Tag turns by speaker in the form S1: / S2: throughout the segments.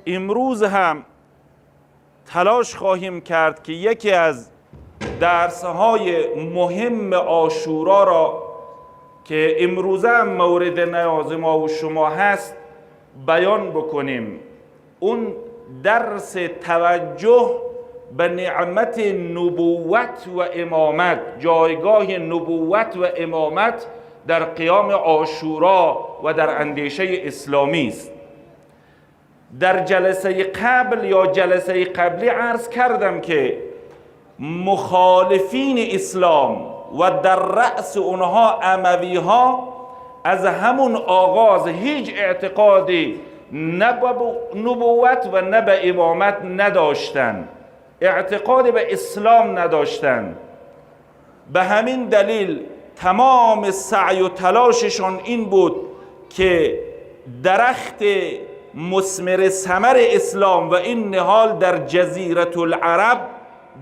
S1: امروز هم تلاش خواهیم کرد که یکی از درسهای مهم عاشورا را که امروز هم مورد نیاز ما و شما هست بیان بکنیم. اون درس توجه به نعمت نبوت و امامت، جایگاه نبوت و امامت در قیام عاشورا و در اندیشه اسلامی است. در جلسه قبل یا جلسه قبلی عرض کردم که مخالفین اسلام و در رأس اونها اموی ها از همون آغاز هیچ اعتقادی نه به نبوت و نه به امامت نداشتن، اعتقاد به اسلام نداشتن. به همین دلیل تمام سعی و تلاششان این بود که درخت مثمر ثمر اسلام و این نهال در جزیره العرب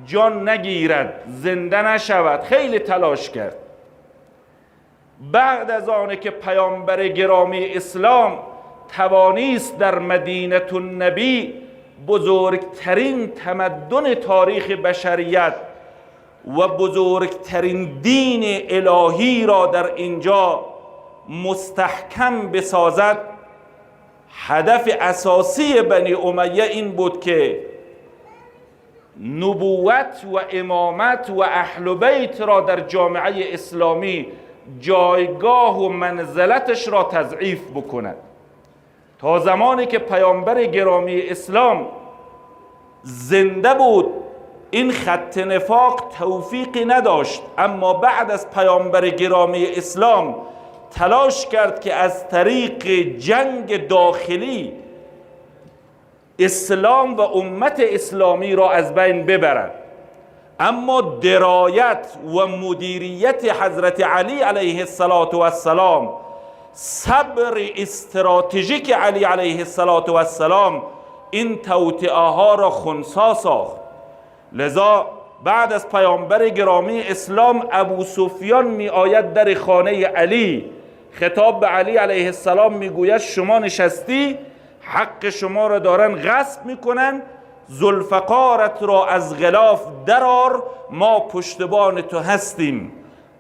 S1: جان نگیرد، زنده نشود. خیلی تلاش کرد. بعد از آنه که پیامبر گرامی اسلام توانیست در مدینه النبی بزرگترین تمدن تاریخ بشریت و بزرگترین دین الهی را در اینجا مستحکم بسازد، هدف اساسی بنی امیه این بود که نبوت و امامت و اهل بیت را در جامعه اسلامی جایگاه و منزلتش را تضعیف بکند. تا زمانی که پیامبر گرامی اسلام زنده بود این خط نفاق توفیقی نداشت، اما بعد از پیامبر گرامی اسلام تلاش کرد که از طریق جنگ داخلی اسلام و امت اسلامی را از بین ببرد. اما درایت و مدیریت حضرت علی علیه السلام، صبر استراتژیک علی علیه السلام این توطئه ها را خنثی ساخت. لذا بعد از پیامبر گرامی اسلام ابو سفیان می آید در خانه علی، خطاب به علی علیه السلام می گوید شما نشستی، حق شما را دارن غصب میکنن، ذوالفقارت را از غلاف درار، ما پشتبان تو هستیم.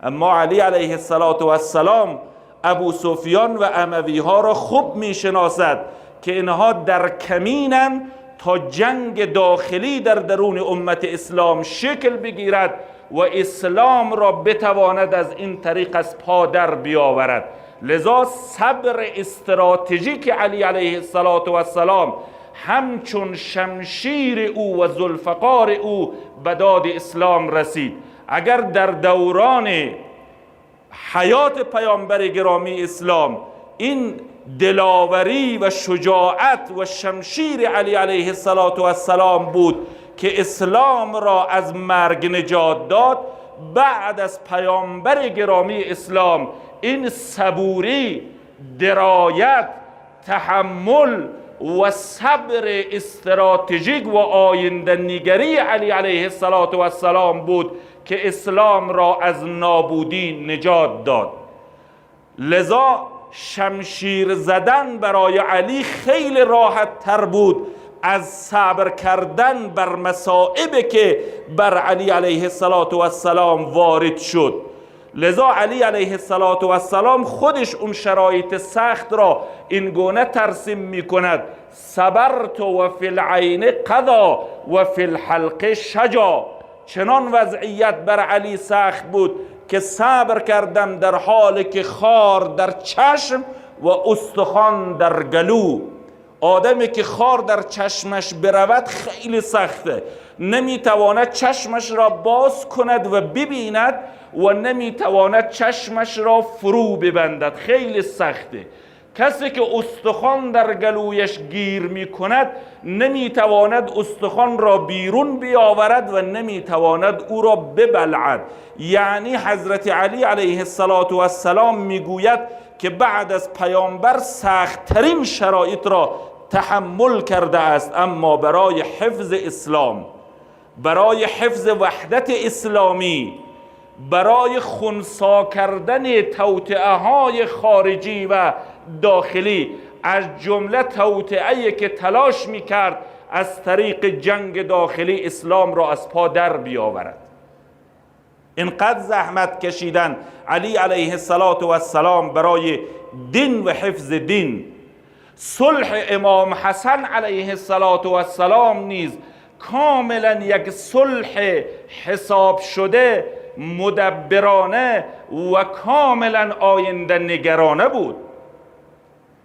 S1: اما علی علیه السلام ابو سفیان و اموی ها را خوب میشناسد که اینها در کمینن تا جنگ داخلی در درون امت اسلام شکل بگیرد و اسلام را بتواند از این طریق از پا در بیاورد. لذا صبر استراتژیک علی علیه السلام همچون شمشیر او و ذوالفقار او به داد اسلام رسید. اگر در دوران حیات پیامبر گرامی اسلام این دلاوری و شجاعت و شمشیر علی علیه السلام بود که اسلام را از مرگ نجات داد، بعد از پیامبر گرامی اسلام این صبوری، درایت، تحمل و صبر استراتژیک و آینده نگری علی علیه السلام بود که اسلام را از نابودی نجات داد. لذا شمشیر زدن برای علی خیلی راحت تر بود از صبر کردن بر مصائبی که بر علی علیه السلام وارد شد. لذا علی علیه السلام خودش اون شرایط سخت را این گونه ترسیم می کند: صبرت و فی العین قضا و فی الحلق شجا. چنان وضعیت بر علی سخت بود که صبر کردم در حالی که خار در چشم و استخوان در گلو. آدمی که خار در چشمش برود خیلی سخته، نمیتواند چشمش را باز کند و ببیند و نمیتواند چشمش را فرو ببندد، خیلی سخته. کسی که استخوان در گلویش گیر میکند نمیتواند استخوان را بیرون بیاورد و نمیتواند او را ببلعد. یعنی حضرت علی علیه السلام میگوید که بعد از پیامبر سخت‌ترین شرایط را تحمل کرده است، اما برای حفظ اسلام، برای حفظ وحدت اسلامی، برای خنثی کردن توطئه های خارجی و داخلی، از جمله توطئه‌ای که تلاش میکرد از طریق جنگ داخلی اسلام را از پا در بیاورد. اینقدر زحمت کشیدن علی علیه السلام برای دین و حفظ دین. صلح امام حسن علیه السلام نیز کاملا یک صلح حساب شده، مدبرانه و کاملا آینده نگرانه بود.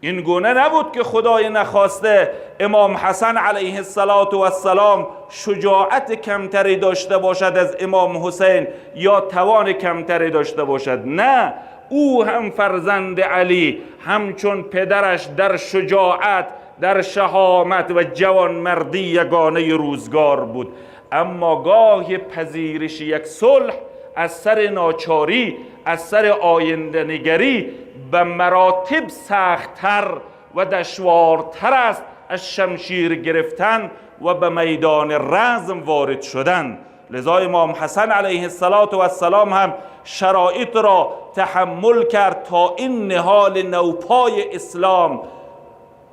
S1: این گونه نبود که خدای نخواسته امام حسن علیه السلام شجاعت کمتری داشته باشد از امام حسین یا توان کمتری داشته باشد. نه، او هم فرزند علی همچون پدرش در شجاعت، در شهامت و جوانمردی یگانه روزگار بود. اما گاه پذیرش یک صلح از سر ناچاری، از سر آینده نگری به مراتب سخت‌تر و دشوارتر است از شمشیر گرفتن و به میدان رزم وارد شدن. لذا امام حسن علیه السلام هم شرایط را تحمل کرد تا این نهال نوپای اسلام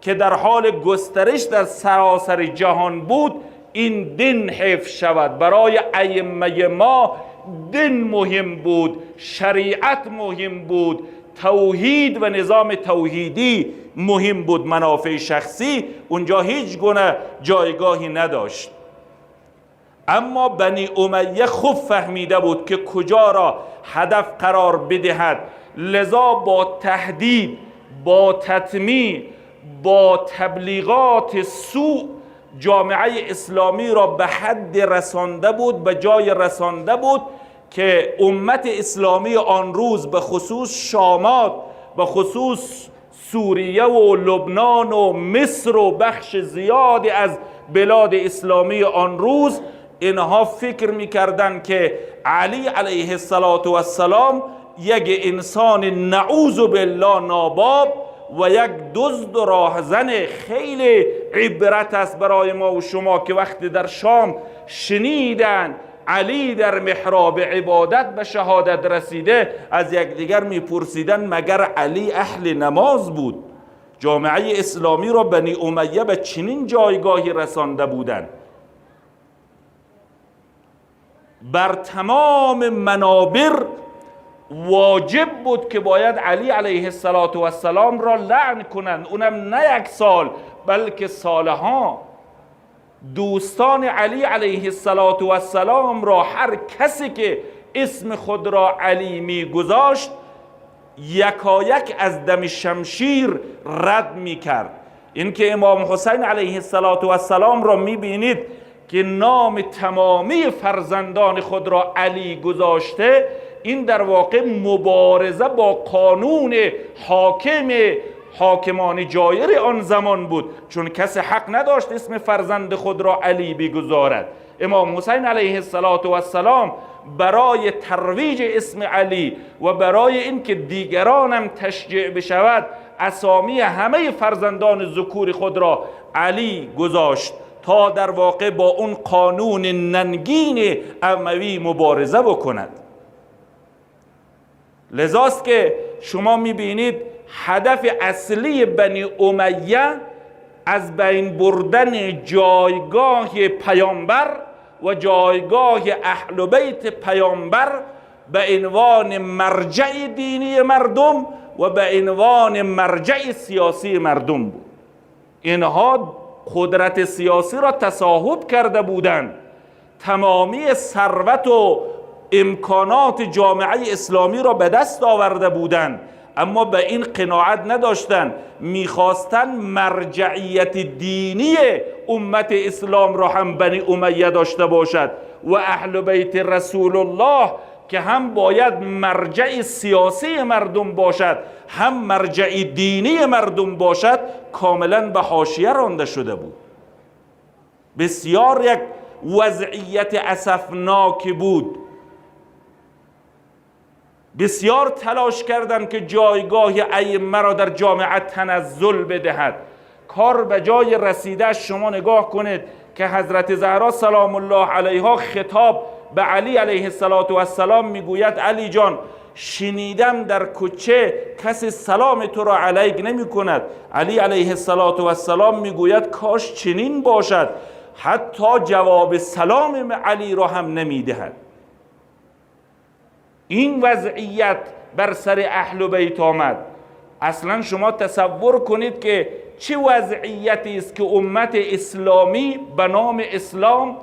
S1: که در حال گسترش در سراسر جهان بود، این دین حفظ شود. برای ائمه ما دین مهم بود، شریعت مهم بود، توحید و نظام توحیدی مهم بود. منافع شخصی اونجا هیچ گونه جایگاهی نداشت. اما بنی امیه خوب فهمیده بود که کجا را هدف قرار بدهد. لذا با تهدید، با تطمیع، با تبلیغات سوء جامعه اسلامی را به حد رسانده بود، به جای رسانده بود که امت اسلامی آن روز به خصوص شامات، به خصوص سوریه و لبنان و مصر و بخش زیادی از بلاد اسلامی آن روز، اینها فکر میکردند که علی علیه السلام یک انسان نعوذ بالله ناباب و یک دزد و راهزن خیلی عبرت است برای ما و شما که وقتی در شام شنیدن علی در محراب عبادت به شهادت رسیده، از یکدیگر میپرسیدن مگر علی اهل نماز بود؟ جامعه اسلامی را بنی امیه به چنین جایگاهی رسانده بودند. بر تمام منابر واجب بود که باید علی علیه السلام را لعن کنند، اونم نه یک سال بلکه سالها. دوستان علی علیه السلام را هر کسی که اسم خود را علی می گذاشت یکایک از دم شمشیر رد می کرد. این که امام حسین علیه السلام را می بینید که نام تمامی فرزندان خود را علی گذاشته، این در واقع مبارزه با قانون حاکمان جایر آن زمان بود، چون کسی حق نداشت اسم فرزند خود را علی بگذارد. امام حسین علیه السلام برای ترویج اسم علی و برای اینکه دیگرانم تشجیع بشود اسامی همه فرزندان ذکور خود را علی گذاشت تا در واقع با اون قانون ننگین اموی مبارزه بکند. لذاست که شما میبینید هدف اصلی بنی امیه از بین بردن جایگاه پیامبر و جایگاه اهل بیت پیامبر به عنوان مرجع دینی مردم و به عنوان مرجع سیاسی مردم بود. اینها قدرت سیاسی را تصاحب کرده بودند، تمامی ثروت و امکانات جامعه اسلامی را به دست آورده بودند، اما به این قناعت نداشتند، میخواستند مرجعیت دینی امت اسلام را هم بنی امیه داشته باشد و اهل بیت رسول الله که هم باید مرجع سیاسی مردم باشد هم مرجع دینی مردم باشد، کاملا به حاشیه رانده شده بود. بسیار یک وضعیت اسفناک بود. بسیار تلاش کردند که جایگاه ائمه را در جامعه تنزل بدهد. کار به جای رسیده. شما نگاه کنید که حضرت زهرا سلام الله علیها خطاب به علی علیه السلام میگوید علی جان، شنیدم در کوچه کسی سلام تو را علیک نمی کند. علی علیه السلام میگوید کاش چنین باشد، حتی جواب سلام علی را هم نمی دهد. این وضعیت بر سر اهل بیت آمد. اصلا شما تصور کنید که چه وضعیتی است که امت اسلامی به نام اسلام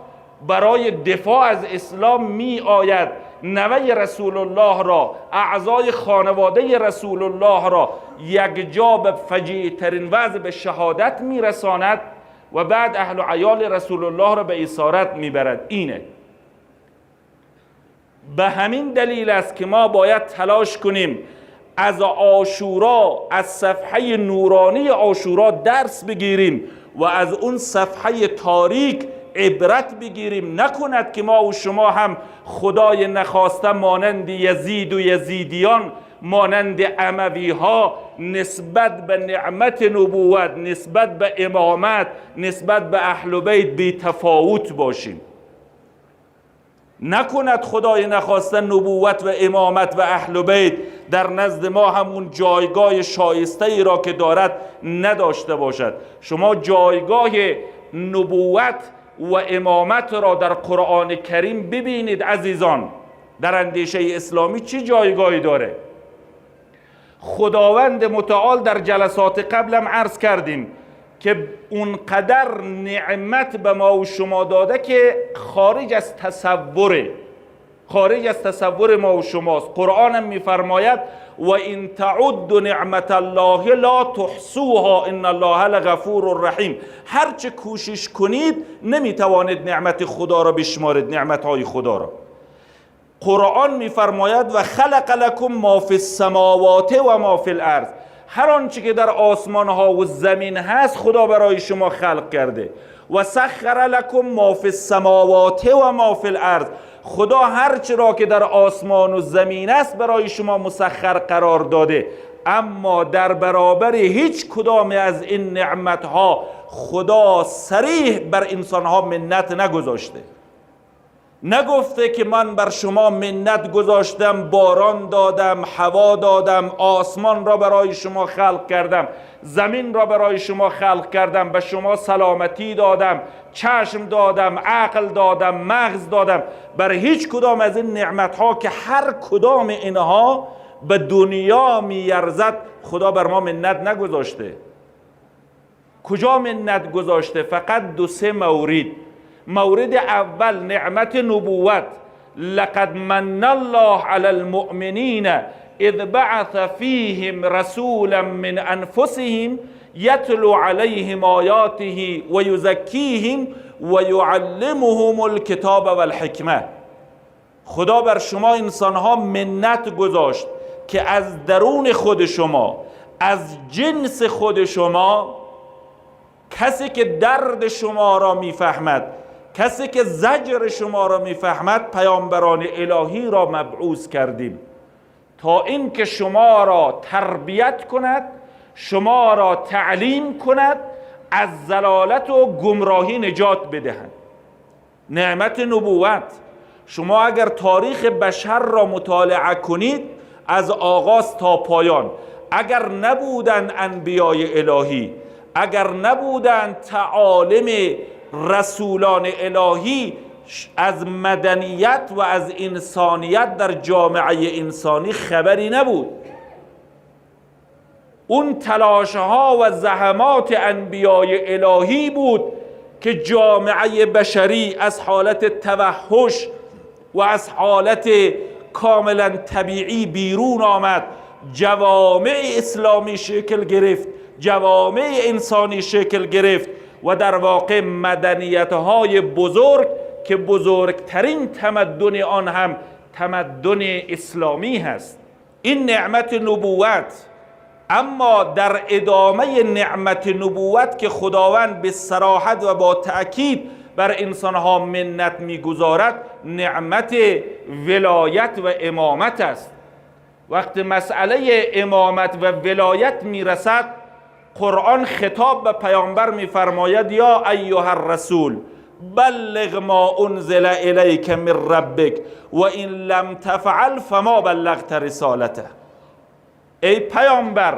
S1: برای دفاع از اسلام می آید، نوه رسول الله را، اعضای خانواده رسول الله را یک جا به فجیع ترین وضع به شهادت می رساند و بعد اهل و عیال رسول الله را به اسارت می برد. اینه. به همین دلیل است که ما باید تلاش کنیم از عاشورا، از صفحه نورانی عاشورا درس بگیریم و از اون صفحه تاریک عبرت بگیریم. نکند که ما و شما هم خدای نخواسته مانند یزید و یزیدیان، مانند اموی ها نسبت به نعمت نبوت، نسبت به امامت، نسبت به اهل بیت بی تفاوت باشیم. نکند خدای نخواسته نبوت و امامت و اهل بیت در نزد ما همون جایگاه شایسته ای را که دارد نداشته باشد. شما جایگاه نبوت و امامت را در قرآن کریم ببینید عزیزان، در اندیشه اسلامی چه جایگاهی داره. خداوند متعال در جلسات قبلم عرض کردیم که اونقدر نعمت به ما و شما داده که خارج از تصور ما و شماست. قرآن هم میفرماید و این تعد نعمت الله لا تحصوها ان الله لغفور رحیم. هرچه کوشش کنید نمیتوانید نعمت خدا را بشمارید، نعمتهای خدا را. قرآن میفرماید و خلق لکم ما فی السماوات و ما فی الارض. هر آنچه که در آسمان ها و زمین هست خدا برای شما خلق کرده. و سخر لکم ما فی السماوات و ما فی الارض. خدا هرچه را که در آسمان و زمین است برای شما مسخر قرار داده، اما در برابر هیچ کدام از این نعمت ها خدا صریح بر انسان ها منت نگذاشته. نگفته که من بر شما منت گذاشتم، باران دادم، هوا دادم، آسمان را برای شما خلق کردم، زمین را برای شما خلق کردم، به شما سلامتی دادم، چشم دادم، عقل دادم، مغز دادم. بر هیچ کدام از این نعمت ها که هر کدام اینها به دنیا میارزد خدا بر ما منت نگذاشته. کجا منت گذاشته؟ فقط 2-3 مورد. مورد اول نعمت نبوت. لقد من الله علی المؤمنین اذ بعث فیهم رسولا من انفسهم یتلو علیهم آیاته و یزکیهم و یعلمهم الکتاب والحکمه. خدا بر شما انسانها منت گذاشت که از درون خود شما، از جنس خود شما، کسی که درد شما را میفهمد، کسی که زجر شما را میفهمد، پیامبران الهی را مبعوث کردیم تا این که شما را تربیت کند، شما را تعلیم کند، از ضلالت و گمراهی نجات بدهند. نعمت نبوت. شما اگر تاریخ بشر را مطالعه کنید از آغاز تا پایان، اگر نبودند انبیای الهی، اگر نبودند تعالیم رسولان الهی، از مدنیت و از انسانیت در جامعه انسانی خبری نبود. اون تلاشها و زحمات انبیای الهی بود که جامعه بشری از حالت توحش و از حالت کاملا طبیعی بیرون آمد، جوامع اسلامی شکل گرفت، جوامع انسانی شکل گرفت و در واقع مدنیت‌های بزرگ که بزرگترین تمدن آن هم تمدن اسلامی هست. این نعمت نبوت. اما در ادامه نعمت نبوت که خداوند به صراحت و با تأکید بر انسانها منت میگذارد، نعمت ولایت و امامت است. وقتی مسئله امامت و ولایت میرسد، قرآن خطاب به پیامبر میفرماید یا ایها الرسول بلغ ما انزل الیک من ربک و این لم تفعل فما بلغت رسالته. ای پیامبر،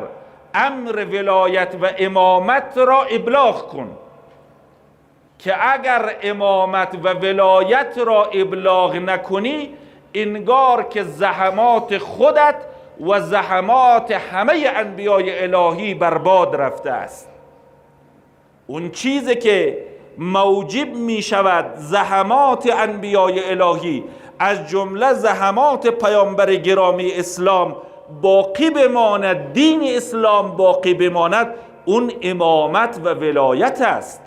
S1: امر ولایت و امامت را ابلاغ کن، که اگر امامت و ولایت را ابلاغ نکنی انگار که زحمات خودت و زحمات همه انبیای الهی برباد رفته است. اون چیزی که موجب می شود زحمات انبیای الهی، از جمله زحمات پیامبر گرامی اسلام باقی بماند، دین اسلام باقی بماند، اون امامت و ولایت است.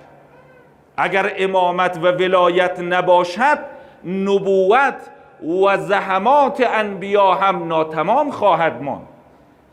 S1: اگر امامت و ولایت نباشد، نبوت و زحمات انبیا هم ناتمام خواهد ماند.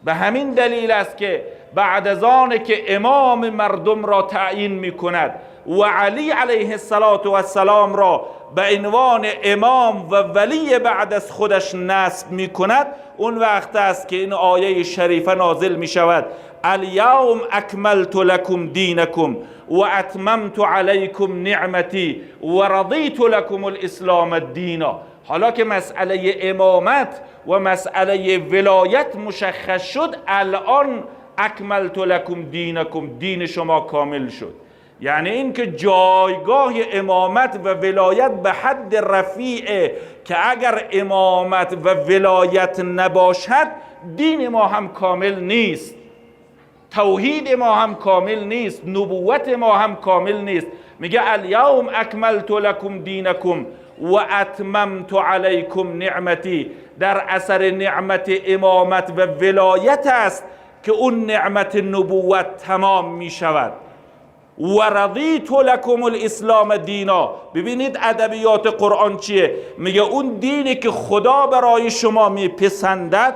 S1: به همین دلیل است که بعد از آن که امام مردم را تعیین می کند و علی علیه السلام را به عنوان امام و ولی بعد از خودش نصب می کند، اون وقت است که این آیه شریفه نازل می شود: الیوم اکملت لکم دینکم و اتممت علیکم نعمتی و رضیت لکم الاسلام دینا. حالا که مسئله امامت و مسئله ولایت مشخص شد، الان اکملت لکم دینکم، دین شما کامل شد. یعنی این که جایگاه امامت و ولایت به حد رفیعه که اگر امامت و ولایت نباشد دین ما هم کامل نیست، توحید ما هم کامل نیست، نبوت ما هم کامل نیست. میگه الیوم اکملت لکم دینکم و اتممت علیکم نعمتی. در اثر نعمت امامت و ولایت است که اون نعمت نبوت تمام می شود. و رضیت لکم الاسلام دینا. ببینید ادبیات قرآن چیه؟ میگه اون دینی که خدا برای شما میپسندد،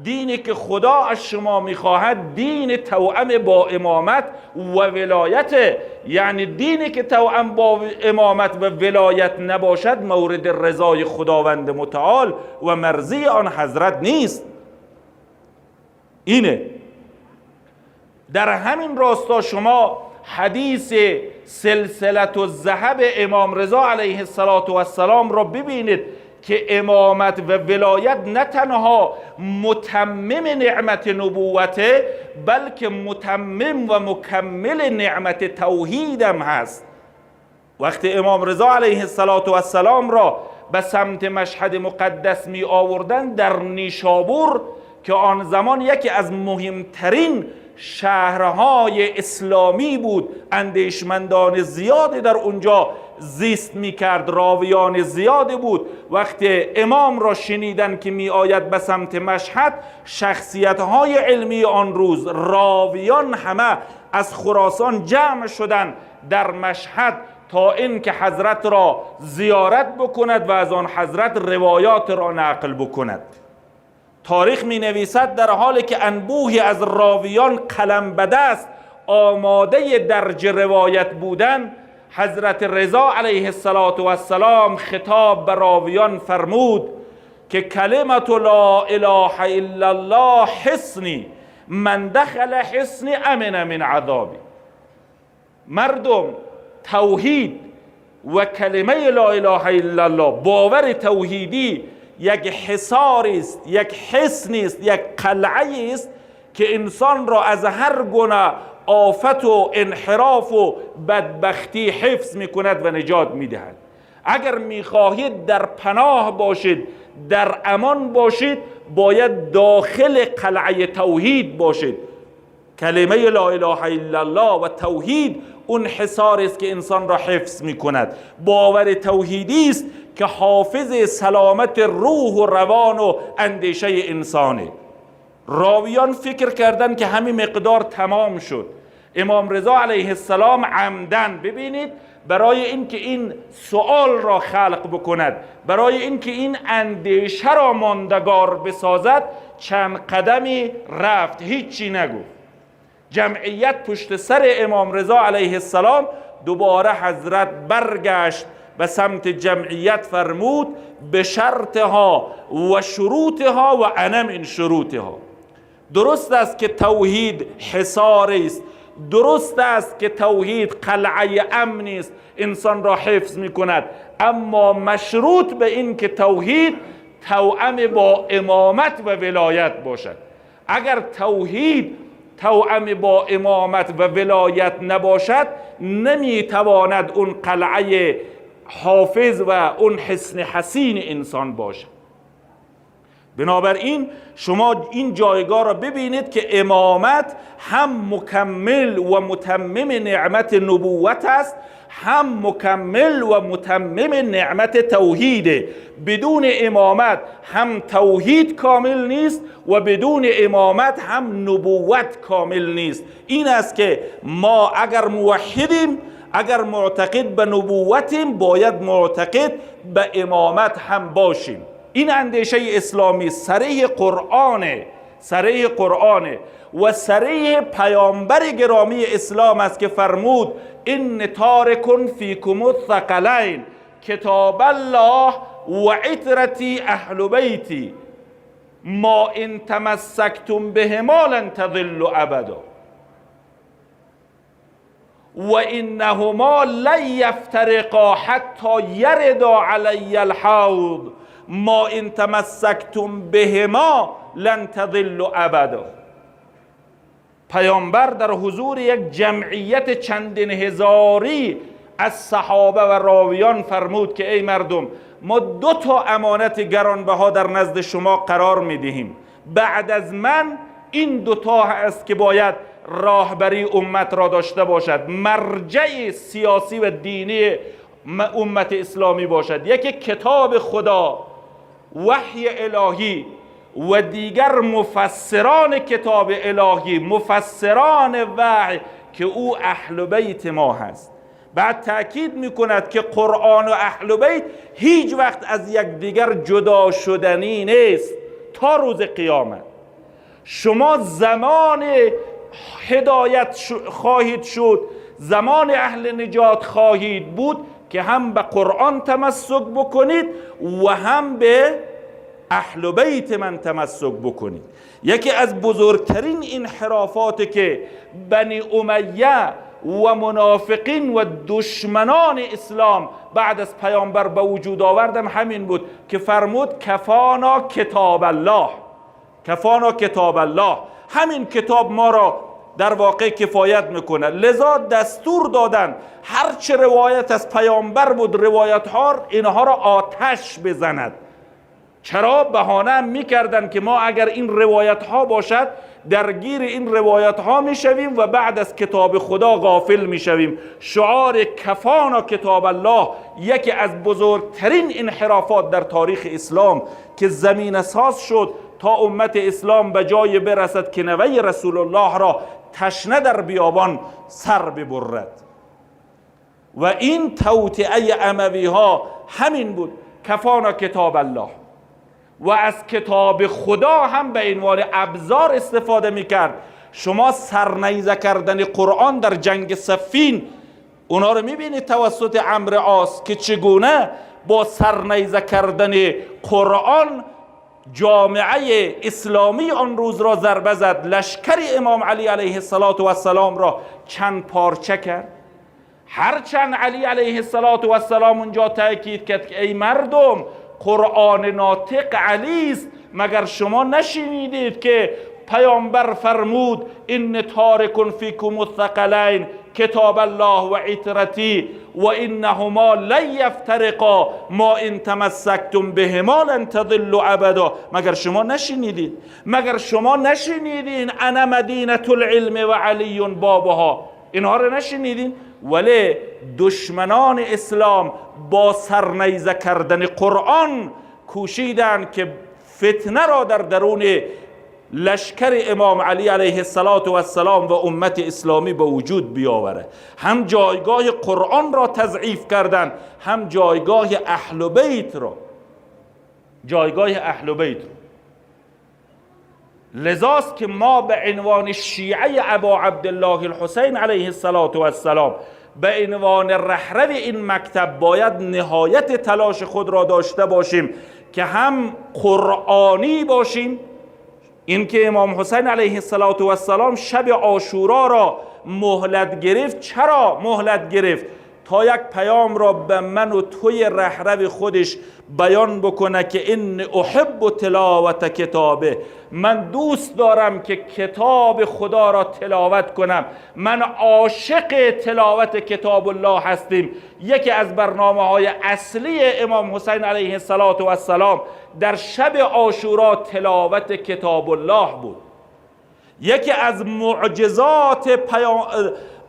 S1: دینی که خدا از شما میخواهد، دین توأم با امامت و ولایت. یعنی دینی که توأم با امامت و ولایت نباشد مورد رضای خداوند متعال و مرضی آن حضرت نیست. اینه. در همین راستا شما حدیث سلسلة الذهب امام رضا علیه السلام را ببینید که امامت و ولایت نه تنها متمم نعمت نبوته، بلکه متمم و مکمل نعمت توحید هم هست. وقتی امام رضا علیه السلام را به سمت مشهد مقدس می آوردن در نیشابور که آن زمان یکی از مهمترین شهرهای اسلامی بود، اندیشمندان زیادی در اونجا زیست می کرد، راویان زیادی بود. وقتی امام را شنیدن که می آید به سمت مشهد، شخصیتهای علمی آن روز، راویان همه از خراسان جمع شدن در مشهد تا این که حضرت را زیارت بکند و از آن حضرت روایات را نقل بکند. تاریخ می نویسد در حالی که انبوهی از راویان قلم به دست آماده درج روایت بودن، حضرت رضا علیه السلام خطاب به راویان فرمود که کلمت لا اله الا الله حصنی، من دخل حصنی امن من عذابی. مردم، توحید و کلمه لا اله الا الله، باور توحیدی یک حصاری است، یک حصنی است، یک قلعه است که انسان را از هر گونه آفت و انحراف و بدبختی حفظ می کند و نجات می دهد. اگر می خواهید در پناه باشید، در امان باشید، باید داخل قلعه توحید باشید. کلمه لا اله الا الله و توحید اون حصار است که انسان را حفظ می کند. باور توحیدی است که حافظ سلامت روح و روان و اندیشه انسانه. راویان فکر کردن که همین مقدار تمام شد. امام رضا علیه السلام عمدن، ببینید، برای اینکه این سوال را خلق بکند، برای اینکه این اندیشه را ماندگار بسازد، چند قدمی رفت، هیچی نگفت. جمعیت پشت سر امام رضا علیه السلام. دوباره حضرت برگشت به سمت جمعیت، فرمود به شرطها و شروطها و انا من شروطها. درست است که توحید حصاری است درست است که توحید قلعه امنی است، انسان را حفظ می کند، اما مشروط به این که توحید توأم با امامت و ولایت باشد. اگر توحید توأم با امامت و ولایت نباشد، نمیتواند اون قلعه حافظ و اون حصن حصین انسان باشد. بنابراین شما این جایگاه را ببینید که امامت هم مکمل و متمم نعمت نبوت است، هم مکمل و متمم نعمت توحیده. بدون امامت هم توحید کامل نیست و بدون امامت هم نبوت کامل نیست. این است که ما اگر موحدیم، اگر معتقد به نبوتیم، باید معتقد به امامت هم باشیم. این اندیشه اسلامی صریح قرآنه و صریح پیامبر گرامی اسلام است که فرمود ان تارک فیکم الثقلین کتاب الله و عترتی اهل بیتی ما ان تمسکتم بهما لن تضلوا ابدا و انهما لن یفترقا حتی یردا علی الحوض ما ان تمسکتم بهما لن تضلوا ابدا. پیامبر در حضور یک جمعیت چندین هزاری از صحابه و راویان فرمود که ای مردم، ما 2 امانت گرانبها در نزد شما قرار میدهیم. بعد از من این 2 است که باید راهبری امت را داشته باشد، مرجع سیاسی و دینی امت اسلامی باشد. یکی کتاب خدا، وحی الهی، و دیگر مفسران کتاب الهی، مفسران وحی که او اهل بیت ما هست. بعد تأکید میکند که قرآن و اهل بیت هیچ وقت از یکدیگر جدا شدنی نیست تا روز قیامت. شما زمان هدایت خواهید شد، زمان اهل نجات خواهید بود که هم به قرآن تمسک بکنید و هم به اهل بیت من تمسک بکنید. یکی از بزرگترین انحرافاتی که بنی امیه و منافقین و دشمنان اسلام بعد از پیامبر به وجود آوردن همین بود که فرمود کفانا کتاب الله، کفانا کتاب الله، همین کتاب ما را در واقع کفایت میکنه. لذا دستور دادن هرچه روایت از پیامبر بود، روایت ها اینها را آتش بزند. چرا؟ بهانه هم میکردن که ما اگر این روایت ها باشد درگیر این روایت ها میشویم و بعد از کتاب خدا غافل میشویم. شعار کفانا کتاب الله یکی از بزرگترین انحرافات در تاریخ اسلام که زمینه ساز شد تا امت اسلام به جای برسد که نوه رسول الله را تشنه در بیابان سر ببرد. و این توطئه اموی ها همین بود، کفانا کتاب الله. و از کتاب خدا هم به عنوان ابزار استفاده میکرد. شما سرنیزه کردن قرآن در جنگ صفین اونا رو میبینید توسط عمرو عاص که چگونه با سرنیزه کردن قرآن جامعه اسلامی آن روز را ضربه زد، لشکر امام علی علیه السلام را چند پارچه کرد. هرچند علی علیه السلام اونجا تأکید کرد که ای مردم، قرآن ناطق علی است، مگر شما نشنیدید که پیامبر فرمود ان تارک فیکم الثقلین کتاب الله و عترتی و انهما لن یفترقا ما ان تمسکتم بهما لن تضلوا ابدا. مگر شما نشنیدید؟ مگر شما نشنیدین انا مدینه العلم و علی بابها؟ اینها رو نشنیدین؟ ولی دشمنان اسلام با سرنیزه کردن قرآن کوشیدند که فتنه را در درون لشکر امام علی علیه السلام و امت اسلامی به وجود بیاوره. هم جایگاه قرآن را تضعیف کردند، هم جایگاه اهل بیت را، جایگاه اهل بیت را. لذاست که ما به عنوان شیعه ابا عبدالله الحسین علیه السلام به عنوان رهرو این مکتب باید نهایت تلاش خود را داشته باشیم که هم قرآنی باشیم. این که امام حسین علیه السلام شب عاشورا را مهلت گرفت. چرا مهلت گرفت؟ تا یک پیام را به من و توی رهرو خودش بیان بکنه که این احب تلاوت کتابه، من دوست دارم که کتاب خدا را تلاوت کنم، من عاشق تلاوت کتاب الله هستیم. یکی از برنامه‌های اصلی امام حسین علیه السلام در شب عاشورا تلاوت کتاب الله بود. یکی از معجزات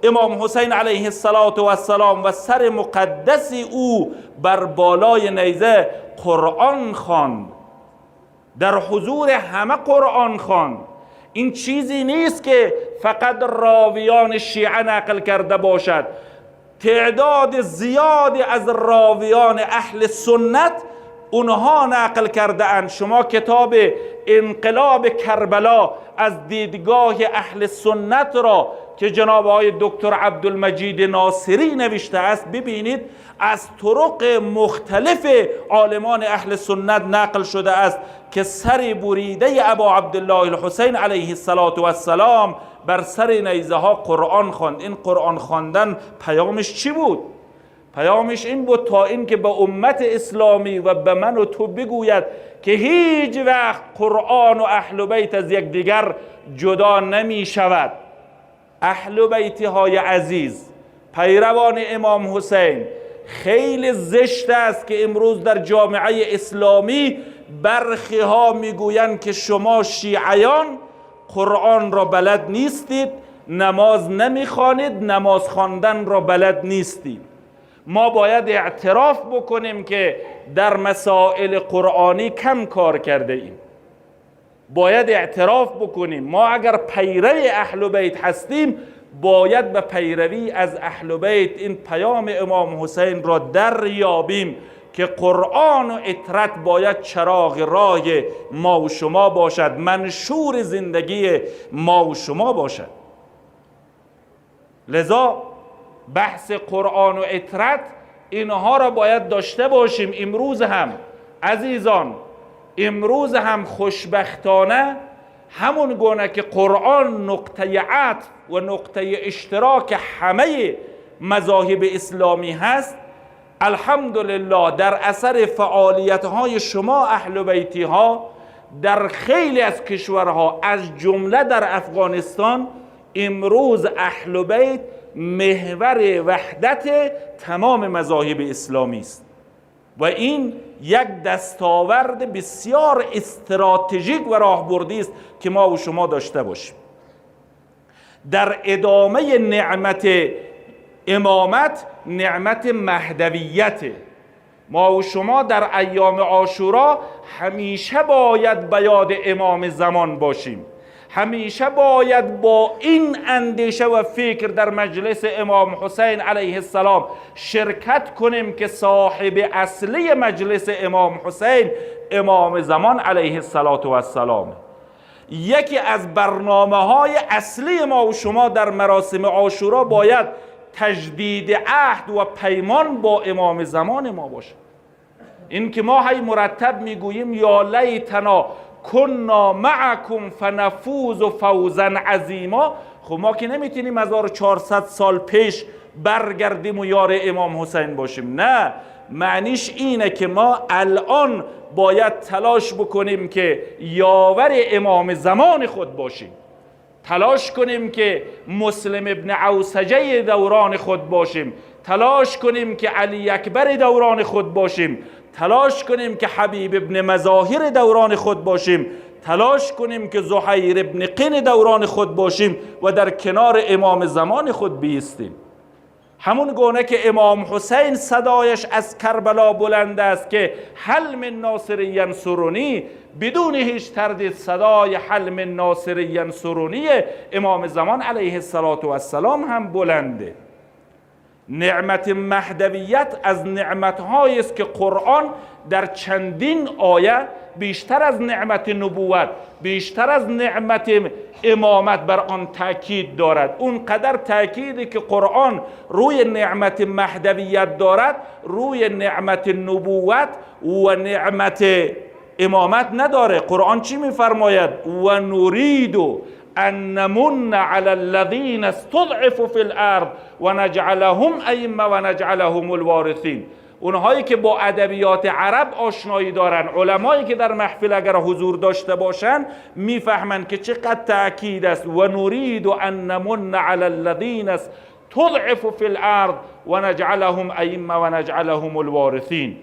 S1: امام حسین علیه السلام و سر مقدسی او بر بالای نیزه قرآن خواند، در حضور همه قرآن خواند. این چیزی نیست که فقط راویان شیعه نقل کرده باشد. تعداد زیادی از راویان اهل سنت اونها نقل کرده اند. شما کتاب انقلاب کربلا از دیدگاه اهل سنت را که جناب آقای دکتر عبدالمجید ناصری نوشته است ببینید، از طرق مختلف عالمان اهل سنت نقل شده است که سر بریده ابا عبدالله الحسین علیه السلام بر سر نیزه ها قرآن خواند. این قرآن خواندن پیامش چی بود؟ پیامش این بود تا این که به امت اسلامی و به من و تو بگوید که هیچ وقت قرآن و اهل بیت از یکدیگر جدا نمی شود. اهل بیت های عزیز، پیروان امام حسین، خیلی زشت است که امروز در جامعه اسلامی برخی ها میگویند که شما شیعیان قرآن را بلد نیستید، نماز نمیخوانید، نماز خواندن را بلد نیستید. ما باید اعتراف بکنیم که در مسائل قرآنی کم کار کرده ایم. باید اعتراف بکنیم ما اگر پیرو اهل بیت هستیم باید به پیروی از اهل بیت این پیام امام حسین را دریابیم که قرآن و اطرت باید چراغ راه ما و شما باشد، منشور زندگی ما و شما باشد. لذا بحث قرآن و اطرت اینها را باید داشته باشیم. امروز هم عزیزان، امروز هم خوشبختانه همون گونه که قرآن نقطه عطف و نقطه اشتراک همه مذاهب اسلامی هست، الحمدلله در اثر فعالیت‌های شما اهل بیتی ها در خیلی از کشورها از جمله در افغانستان امروز اهل بیت محور وحدت تمام مذاهب اسلامی است و این یک دستاورد بسیار استراتژیک و راهبردی است که ما و شما داشته باشیم. در ادامه نعمت امامت نعمت مهدویت، ما و شما در ایام عاشورا همیشه باید به یاد امام زمان باشیم، همیشه باید با این اندیشه و فکر در مجلس امام حسین علیه السلام شرکت کنیم که صاحب اصلی مجلس امام حسین امام زمان علیه السلام. یکی از برنامه‌های اصلی ما و شما در مراسم عاشورا باید تجدید عهد و پیمان با امام زمان ما باشه. این که ما هی مرتب میگوییم یا لیتنا کنا معکم فنفوز و فوزا عظیما، خب ما که نمیتونیم 1400 سال پیش برگردیم و یار امام حسین باشیم. نه، معنیش اینه که ما الان باید تلاش بکنیم که یاور امام زمان خود باشیم، تلاش کنیم که مسلم ابن عوسجه دوران خود باشیم، تلاش کنیم که علی اکبر دوران خود باشیم، تلاش کنیم که حبیب ابن مظاهر دوران خود باشیم، تلاش کنیم که زهیر ابن قین دوران خود باشیم و در کنار امام زمان خود بیستیم. همون گونه که امام حسین صدایش از کربلا بلند است که هل من ناصر ینصرونی، بدون هیچ تردید صدای هل من ناصر ینصرونی امام زمان علیه السلام هم بلنده. نعمت مهدویت از نعمتهایی است که قرآن در چندین آیه بیشتر از نعمت نبوت، بیشتر از نعمت امامت بر آن تأکید دارد. اون قدر تأکیدی که قرآن روی نعمت مهدویت دارد روی نعمت نبوت و نعمت امامت نداره. قرآن چی میفرماید؟ و نرید ان نمن علی الذین استضعفوا فی الارض و نجعلهم ائمه و نجعلهم الوارثین. اونهایی که با ادبیات عرب آشنایی دارن، علمایی که در محفل اگر حضور داشته باشن میفهمن که چقدر تأکید است و نرید ان نمن علی الذین استضعفوا فی الارض و نجعلهم ائمه و نجعلهم الوارثین.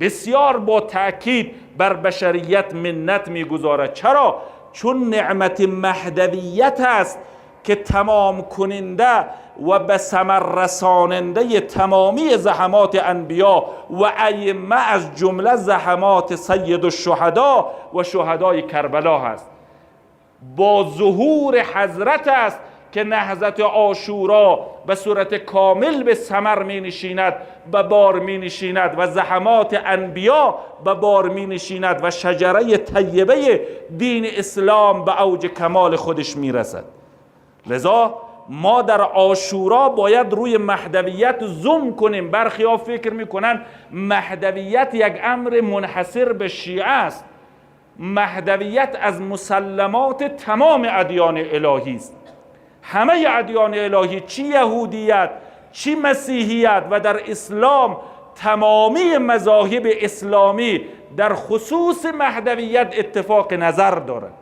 S1: بسیار با تأکید بر بشریت منت میگذارد. چرا؟ چون نعمت مهدویت است که تمام کننده و به ثمر رساننده تمامی زحمات انبیا و ائمه از جمله زحمات سید الشهدا و شهدای کربلا هست. با ظهور حضرت است که نهضت عاشورا به صورت کامل به ثمر می نشیند، به بار می نشیند و زحمات انبیا به بار می نشیند و شجره طیبه دین اسلام به اوج کمال خودش می رسد. لذا ما در عاشورا باید روی مهدویت زوم کنیم. برخی ها فکر میکنن مهدویت یک امر منحصر به شیعه است. مهدویت از مسلمات تمام ادیان الهی است. همه ادیان الهی، چی یهودیت چی مسیحیت و در اسلام تمامی مذاهب اسلامی در خصوص مهدویت اتفاق نظر دارند.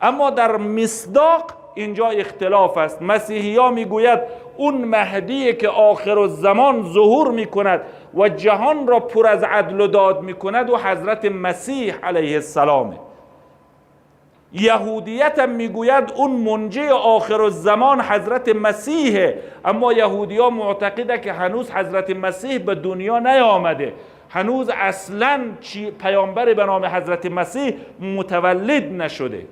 S1: اما در مصداق اینجا اختلاف است. مسیحی ها میگوید اون مهدی که آخر الزمان ظهور میکند و جهان را پر از عدل و داد میکند و حضرت مسیح علیه السلام. یهودیت هم میگوید اون منجی آخر الزمان حضرت مسیحه، اما یهودی ها معتقده که هنوز حضرت مسیح به دنیا نیامده، هنوز اصلا پیامبر به نام حضرت مسیح متولد نشده.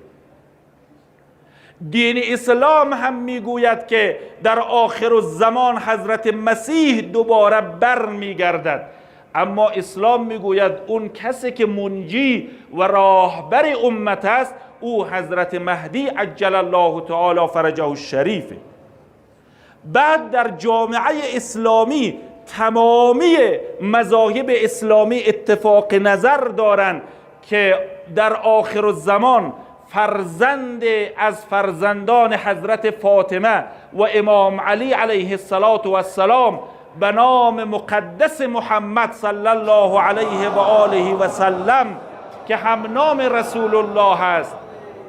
S1: دین اسلام هم میگوید که در آخر الزمان حضرت مسیح دوباره بر میگردد، اما اسلام میگوید اون کسی که منجی و راهبر امت است او حضرت مهدی عجل الله تعالی فرجه الشریفه. بعد در جامعه اسلامی تمامی مذاهب اسلامی اتفاق نظر دارند که در آخر الزمان فرزند از فرزندان حضرت فاطمه و امام علی علیه السلام به نام مقدس محمد صلی الله علیه و آله و سلم که هم نام رسول الله است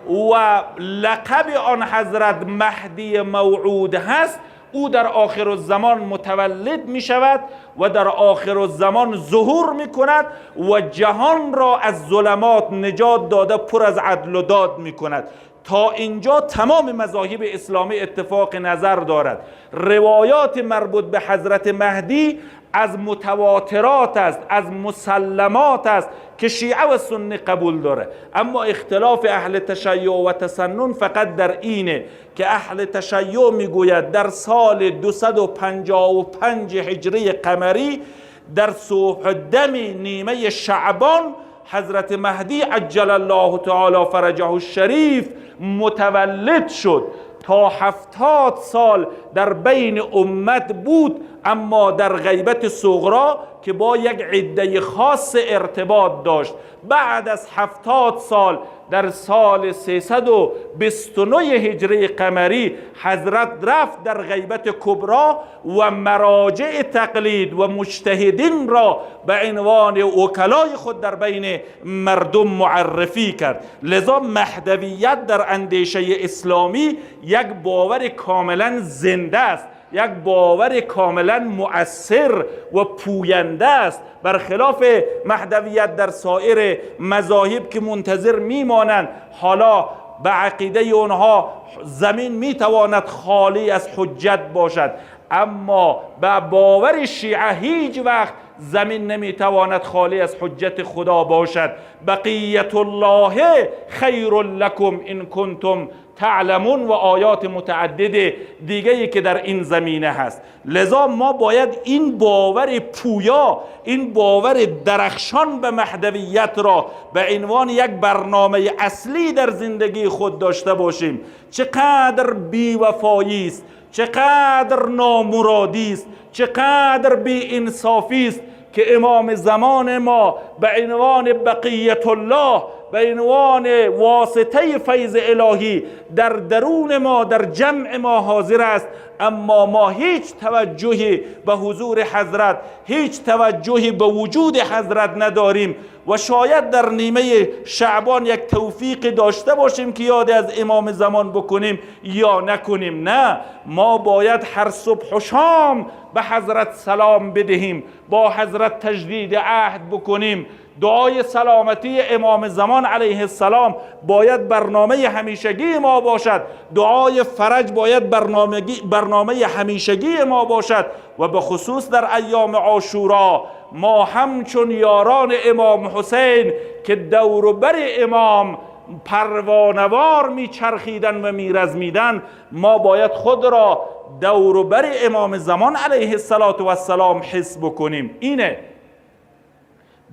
S1: و لقب آن حضرت مهدی موعود هست، او در آخر الزمان متولد می شود و در آخر الزمان ظهور می کند و جهان را از ظلمات نجات داده پر از عدل و داد می کند. تا اینجا تمام مذاهب اسلامی اتفاق نظر دارد. روایات مربوط به حضرت مهدی از متواترات است، از مسلمات است که شیعه و سنی قبول داره. اما اختلاف اهل تشیع و تسنن فقط در اینه که اهل تشیع میگوید در سال 255 هجری قمری در صبح دم نیمه شعبان حضرت مهدی عجل الله تعالی فرجه الشریف متولد شد. تا 70 سال در بین امت بود، اما در غیبت صغرا که با یک عده خاص ارتباط داشت. بعد از 70 سال در سال 329 هجری قمری حضرت رفت در غیبت کبرا و مراجع تقلید و مجتهدین را به عنوان وکلای خود در بین مردم معرفی کرد. لذا مهدویت در اندیشه اسلامی یک باور کاملا زنده است، یک باور کاملا مؤثر و پوینده است، برخلاف مهدویت در سایر مذاهب که منتظر میمانند حالا به عقیده اونها زمین میتواند خالی از حجت باشد، اما به باور شیعه هیچ وقت زمین نمیتواند خالی از حجت خدا باشد. بقیت الله خیر لکم ان کنتم تعلمون و آیات متعدد دیگه‌ای که در این زمینه هست. لذا ما باید این باور پویا، این باور درخشان به مهدویت را به عنوان یک برنامه اصلی در زندگی خود داشته باشیم. چقدر بی‌وفایی است، چقدر نامرادی است، چقدر بی انصافی است که امام زمان ما به عنوان بقیت الله، به عنوان واسطه فیض الهی در درون ما، در جمع ما حاضر است، اما ما هیچ توجهی به حضور حضرت، هیچ توجهی به وجود حضرت نداریم و شاید در نیمه شعبان یک توفیق داشته باشیم که یاد از امام زمان بکنیم یا نکنیم. نه، ما باید هر صبح و شام به حضرت سلام بدهیم، با حضرت تجدید عهد بکنیم. دعای سلامتی امام زمان علیه السلام باید برنامه همیشگی ما باشد، دعای فرج باید برنامه همیشگی ما باشد و به خصوص در ایام عاشورا ما همچون یاران امام حسین که دور و بر امام پروانوار میچرخیدن و میرزمیدن، ما باید خود را دور و بر امام زمان علیه السلام حس بکنیم. اینه.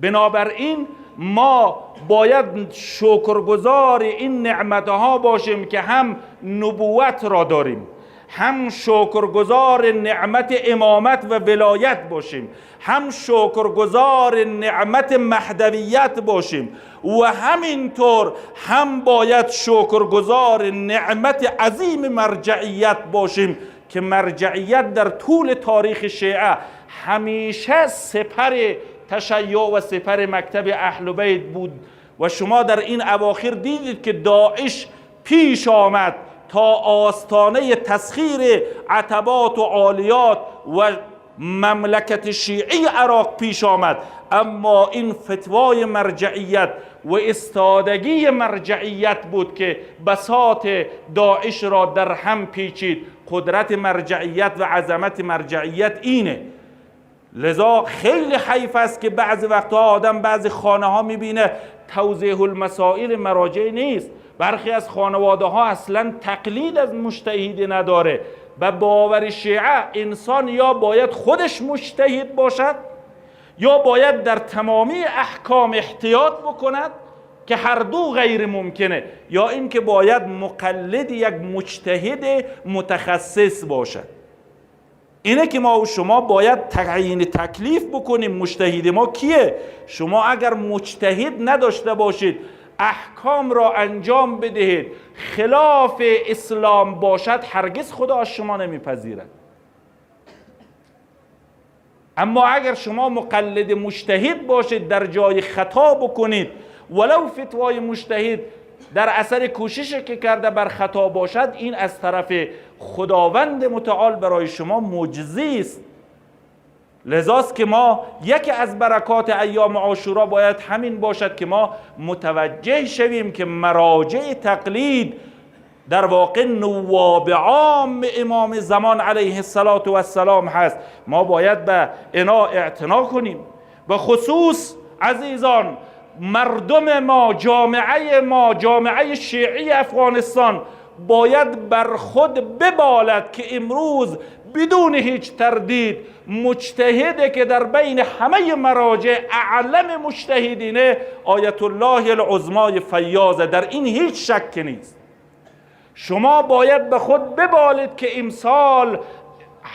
S1: بنابراین ما باید شکرگزار این نعمتها باشیم که هم نبوت را داریم، هم شکرگزار نعمت امامت و ولایت باشیم، هم شکرگزار نعمت مهدویت باشیم و همینطور هم باید شکرگزار نعمت عظیم مرجعیت باشیم که مرجعیت در طول تاریخ شیعه همیشه سپر تشیع و سپر مکتب اهل بیت بود و شما در این اواخر دیدید که داعش پیش آمد تا آستانه تسخیر عتبات و عالیات و مملکت شیعی عراق پیش آمد، اما این فتوای مرجعیت و استادگی مرجعیت بود که بساط داعش را در هم پیچید. قدرت مرجعیت و عظمت مرجعیت اینه. لذا خیلی حیف است که بعضی وقتها آدم بعضی خانه ها میبینه توضیح المسائل مراجع نیست. برخی از خانواده ها اصلا تقلید از مجتهد نداره. به باور شیعه انسان یا باید خودش مجتهد باشد یا باید در تمامی احکام احتیاط بکند که هر دو غیر ممکنه، یا اینکه باید مقلد یک مجتهد متخصص باشد. اینه که ما و شما باید تعیین تکلیف بکنیم. مجتهد ما کیه؟ شما اگر مجتهد نداشته باشید، احکام را انجام بدهید، خلاف اسلام باشد، هرگز خدا از شما نمیپذیرد. اما اگر شما مقلد مجتهد باشید، در جای خطا بکنید، ولو فتوای مجتهد در اثر کوششی که کرده بر خطا باشد، این از طرف خداوند متعال برای شما معجزه است. لذاست که ما یکی از برکات ایام عاشورا باید همین باشد که ما متوجه شویم که مراجع تقلید در واقع نواب عام امام زمان علیه السلام هست. ما باید به اینا اعتنا کنیم. به خصوص عزیزان، مردم ما، جامعه شیعی افغانستان باید بر خود ببالد که امروز بدون هیچ تردید مجتهده که در بین همه مراجع اعلم مجتهدینه آیت الله العظمای فیاضه، در این هیچ شک نیست. شما باید به خود ببالید که امسال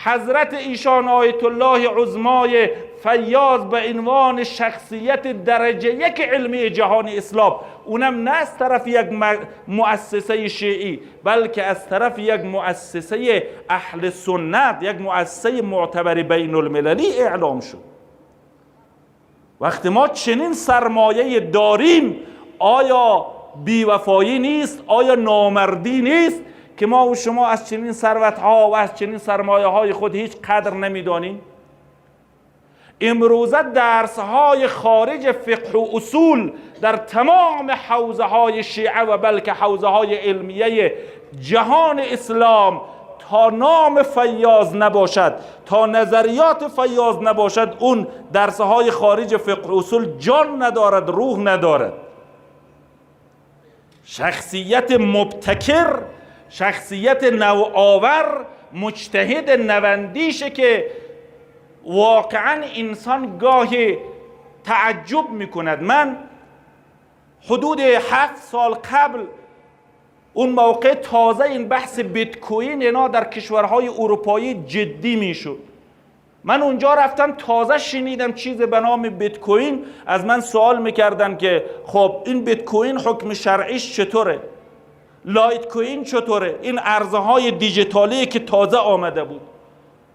S1: حضرت ایشان آیت الله عظمای فیاض به عنوان شخصیت درجه یک علمی جهان اسلام، اونم نه از طرف یک مؤسسه شیعی بلکه از طرف یک مؤسسه اهل سنت، یک مؤسسه معتبر بین المللی اعلام شد. وقتی ما چنین سرمایه داریم، آیا بیوفایی نیست؟ آیا نامردی نیست که ما و شما از چنین ثروت‌ها و از چنین سرمایه‌های خود هیچ قدر نمی‌دانیم؟ امروزه درس‌های خارج فقه و اصول در تمام حوزه‌های شیعه و بلکه حوزه‌های علمیه جهان اسلام تا نام فیاض نباشد، تا نظریات فیاض نباشد، اون درس‌های خارج فقه و اصول جان ندارد، روح ندارد. شخصیت مبتکر، شخصیت نوآور، مجتهد نوندیشه که واقعا انسان گاهی تعجب میکند. من حدود 7 سال قبل، اون موقع تازه این بحث بیت کوین اینا در کشورهای اروپایی جدی میشد، من اونجا رفتم تازه شنیدم چیز به نام بیت کوین. از من سوال میکردن که خب این بیت کوین حکم شرعیش چطوره؟ لایت کوین چطوره؟ این ارزهای دیجیتالی که تازه آمده بود.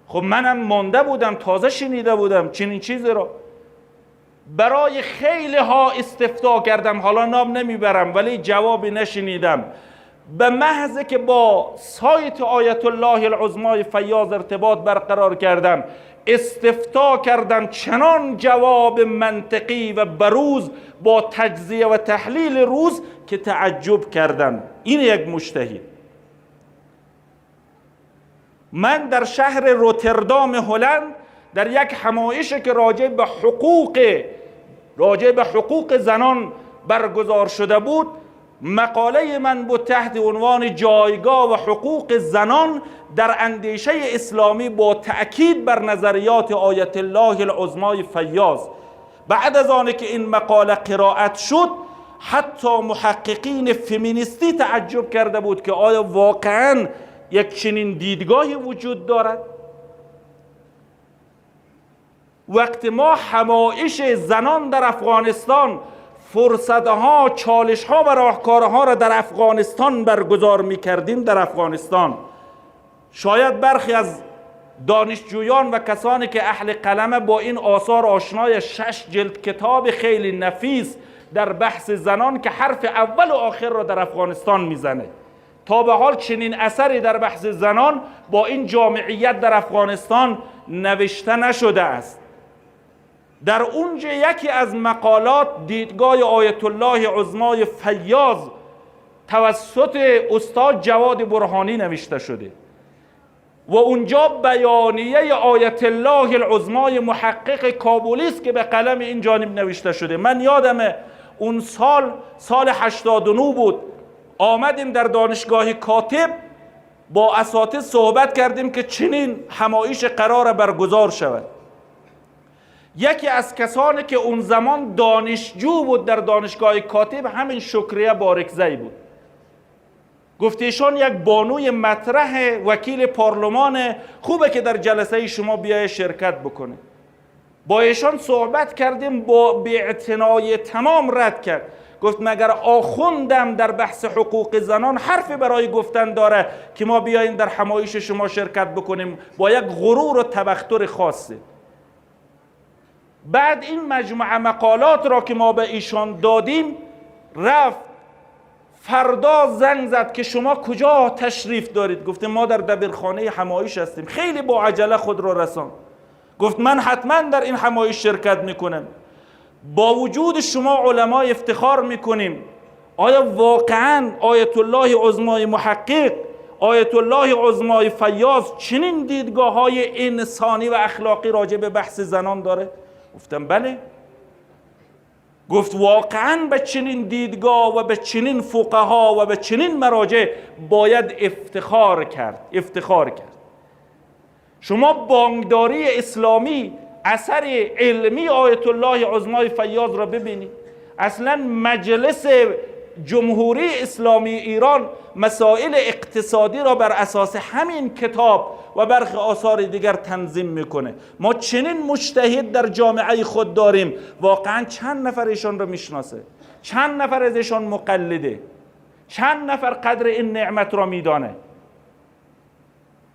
S1: خب منم مانده بودم، تازه شنیده بودم چنین چیزی رو. برای خیلی ها استفتاء کردم، حالا نام نمیبرم، ولی جوابی نشنیدم. به محض که با سایت آیت الله العظمای فیاض ارتباط برقرار کردم، استفتاء کردم، چنان جواب منطقی و بروز با تجزیه و تحلیل روز که تعجب کردم. این یک مجتهد. من در شهر روتردام هلند در یک همایشی که راجع به حقوق زنان برگزار شده بود، مقاله من بود تحت عنوان جایگاه و حقوق زنان در اندیشه اسلامی با تأکید بر نظریات آیت الله العظمای فیاض. بعد از آن که این مقاله قرائت شد، حتی محققین فمینیستی تعجب کرده بود که آیا واقعاً یک چنین دیدگاهی وجود دارد؟ وقتی ما همایش زنان در افغانستان، فرصتها، چالشها و راهکارها را در افغانستان برگزار می‌کردیم، در افغانستان شاید برخی از دانشجویان و کسانی که اهل قلم با این آثار آشنای 6 جلد کتاب خیلی نفیس در بحث زنان که حرف اول و آخر را در افغانستان میزنه، تا به حال چنین اثری در بحث زنان با این جامعیت در افغانستان نوشته نشده است. در اونجا یکی از مقالات دیدگاه آیت الله عظمای فیاض توسط استاد جواد برهانی نوشته شده و اونجا بیانیه آیت الله العظمای محقق کابلی است که به قلم این جانب نوشته شده. من یادمه اون سال 89 بود، آمدیم در دانشگاه کاتب با اساتید صحبت کردیم که چنین همایش قرار برگزار شود. یکی از کسانی که اون زمان دانشجو بود در دانشگاه کاتب همین شکریه بارکزی بود. گفت ایشان یک بانوی مطرح، وکیل پارلمان، خوبه که در جلسه شما بیای شرکت بکنه. با ایشان صحبت کردیم، با بی‌اعتنایی تمام رد کرد. گفت مگر آخوندم در بحث حقوق زنان حرفی برای گفتن داره که ما بیاییم در همایش شما شرکت بکنیم؟ با یک غرور و تبختر خاصه. بعد این مجموعه مقالات را که ما به ایشان دادیم، رفت فردا زنگ زد که شما کجا تشریف دارید؟ گفتیم ما در دبیرخانه همایش هستیم. خیلی با عجله خود را رسان. گفت من حتما در این همایش شرکت میکنم. با وجود شما علما افتخار میکنیم. آیا واقعا آیت الله عظمای محقق، آیت الله عظمای فیاض چنین دیدگاه های انسانی و اخلاقی راجع به بحث زنان داره؟ گفتم بله. گفت واقعا به چنین دیدگاه و به چنین فقها و به چنین مراجع باید افتخار کرد. شما بانکداری اسلامی اثر علمی آیت الله عظمای فیاض را ببینید. اصلا مجلس جمهوری اسلامی ایران مسائل اقتصادی را بر اساس همین کتاب و برخی آثار دیگر تنظیم میکنه. ما چنین مجتهد در جامعه خود داریم. واقعا چند نفر ایشان را میشناسه؟ چند نفر از ایشان مقلده؟ چند نفر قدر این نعمت را میدانه؟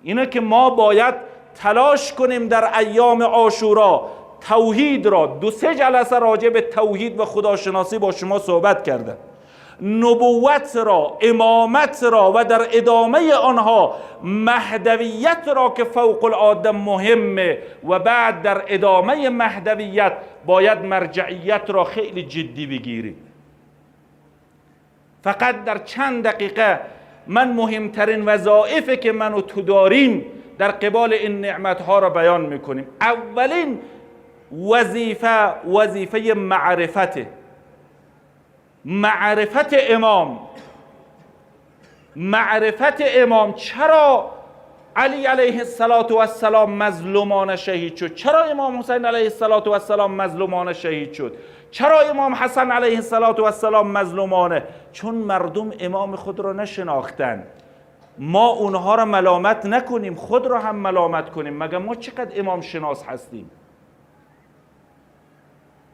S1: اینه که ما باید تلاش کنیم در ایام عاشورا توحید را، 2-3 جلسه راجع به توحید و خداشناسی با شما صحبت کردم، نبوت را، امامت را و در ادامه آنها مهدویت را که فوق العاده مهمه و بعد در ادامه مهدویت باید مرجعیت را خیلی جدی بگیریم. فقط در چند دقیقه من مهمترین وظایفی که من و تو داریم در قبال این نعمتها را بیان میکنیم. اولین وظیفه معرفته. معرفت امام. چرا علی علیه السلام مظلومانه شهید شد؟ چرا امام حسین علیه السلام مظلومانه شهید شد؟ چرا امام حسن علیه السلام مظلومانه؟ چون مردم امام خود را نشناختند. ما اونها را ملامت نکنیم، خود را هم ملامت کنیم. مگر ما چقدر امام شناس هستیم؟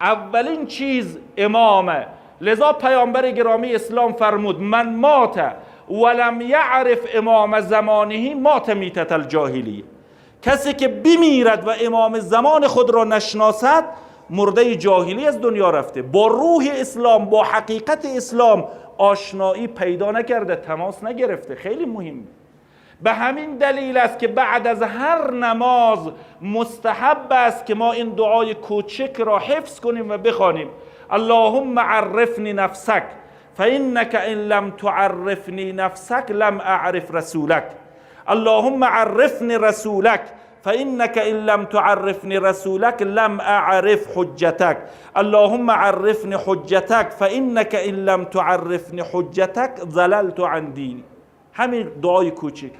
S1: اولین چیز امامه. لذا پیامبر گرامی اسلام فرمود من مات ولم یعرف امام زمانه مات میتت الجاهلیه. کسی که بمیرد و امام زمان خود را نشناسد مرده جاهلی از دنیا رفته، با روح اسلام، با حقیقت اسلام آشنایی پیدا نکرده، تماس نگرفته. خیلی مهمه. به همین دلیل است که بعد از هر نماز مستحب است که ما این دعای کوچک را حفظ کنیم و بخوانیم. اللهم عرفنی نفسک فانک ان لم تعرفنی نفسک لم اعرف رسولک. اللهم عرفنی رسولک فانک ان لم تعرفنی رسولک لم اعرف حجتک. اللهم عرفنی حجتک فانک ان لم تعرفنی حجتک ضللت عن دینی. همین دعای کوچک.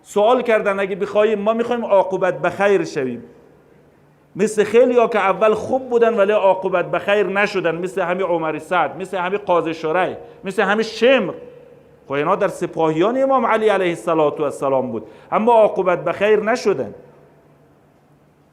S1: سوال کردن اگه بخوایم، ما میخوایم عاقبت بخیر شویم، مثل خیلی ها که اول خوب بودن ولی عاقبت بخیر نشدن، مثل همین عمر سعد، مثل همین قاضی شریح، مثل همین شمر. خب اینا در سپاهیان امام علی علیه السلام بود، اما عاقبت بخیر نشدن.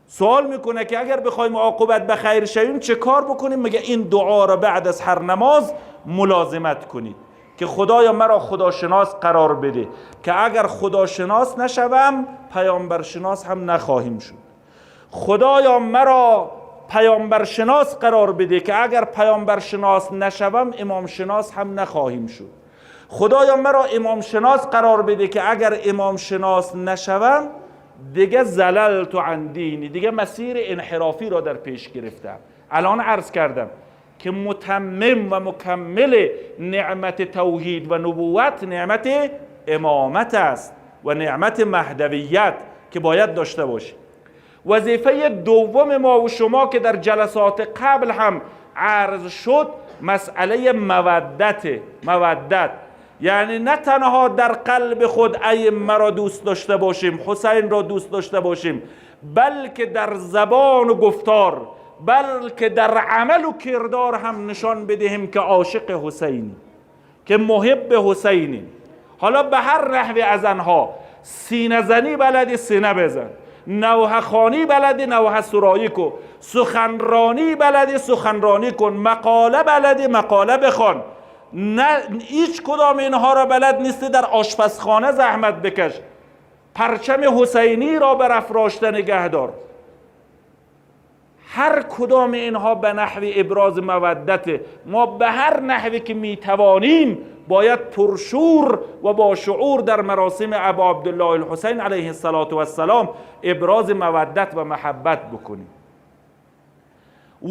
S1: سوال میکنه که اگر بخوایم عاقبت بخیر شویم چه کار بکنیم؟ میگه این دعا را بعد از هر نماز ملازمت کنید که خدایا مرا خداشناس قرار بده که اگر خداشناس نشوم پیامبرشناس هم نخواهیم شد. خدایا مرا پیامبرشناس قرار بده که اگر پیامبرشناس نشوم امامشناس هم نخواهیم شد. خدایا مرا امامشناس قرار بده که اگر امامشناس نشوم دیگه زللت عن دینی، دیگه مسیر انحرافی را در پیش گرفتم. الان عرض کردم که متمم و مکمل نعمت توحید و نبوت نعمت امامت است و نعمت مهدویت که باید داشته باشیم. وظیفه دوم ما و شما که در جلسات قبل هم عرض شد مسئله مودت، یعنی نه تنها در قلب خود ائمه را دوست داشته باشیم، حسین را دوست داشته باشیم، بلکه در زبان و گفتار، بلکه در عمل و کردار هم نشان بدهیم که عاشق حسینی، که محب حسینی. حالا به هر نحوی از آنها، سینه زنی بلدی سینه بزن، نوحه خوانی بلدی نوحه سرایی کن، سخنرانی بلدی سخنرانی کن، مقاله بلدی مقاله بخوان. نه هیچ کدام اینها را بلد نیستی در آشپزخانه زحمت بکش، پرچم حسینی را برافراشته نگه دار. هر کدام اینها به نحو ابراز مودت. ما به هر نحوی که میتوانیم باید پرشور و با شعور در مراسم ابا عبدالله الحسین علیه السلام ابراز مودت و محبت بکنیم.